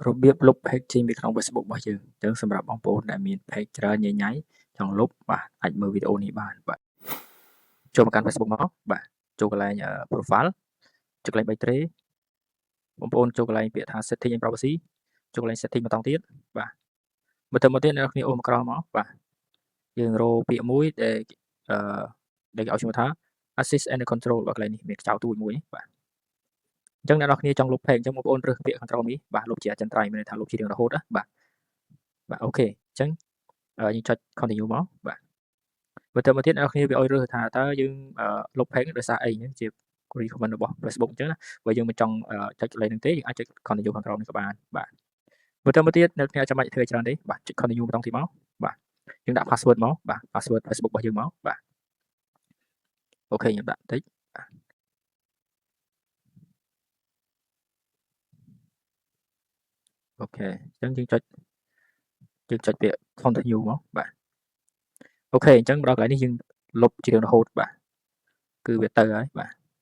របៀបលុប page ចេញពីក្នុង Facebook របស់យើងអញ្ចឹងសម្រាប់បងប្អូនដែលមាន page ច្រើនញញចង់លុបបាទអាចមើលវីដេអូនេះបានបាទចូលមកកាន់ Facebook មកបាទចូលកន្លែង profile ចុចកន្លែង3 tray បងប្អូនចូលកន្លែងពាក្យថា setting and privacy ចូលកន្លែង setting ម្ដងទៀតបាទមើលទៅមកទៀតអ្នកនរគ្នាអូសមកក្រោមមកបាទយើងរកពាក្យមួយដែលគេឲ្យឈ្មោះថា assist and control បាទកន្លែងនេះមានខ្ចៅទូចមួយបាទអញ្ចឹងអ្នកនរគ្នាចង់លុប page អញ្ចឹងបងប្អូនរើសពាក្យខាងក្រោមនេះបាទលុបជាអចិន្ត្រៃយ៍មានន័យថាលុបជារៀងរហូតណាបាទអូខេអញ្ចឹងយើងចុច continue មកបាទមើលទៅមកទៀតអ្នកនរគ្នាវាឲ្យរើសថាតើយើងលុប page ដោយសារអីហ្នឹងជា recommend របស់ Facebook អញ្ចឹងណាបើយើងមិនចង់ចុចកន្លែងហ្នឹងទេយើងអាចចុច continue ខាងក្រោមនេះក៏បានបាទមើលទៅមកទៀតអ្នកនរគ្នាចាំបាច់ធ្វើច្រើនទេបាទចុច continue ម្ដងទៀតមកបាទយើងដាក់ password មកបាទ password Facebook របស់យើងមកបាទអូខេខ្ញុំដាក់បន្តិចអូខេអញ្ចឹងយើងចុចពាក្យ continue មកបាទអូខេអញ្ចឹងមកដល់កន្លែងនេះយើងលុបជារៀងរហូតបាទគឺវាទៅហើយបាទ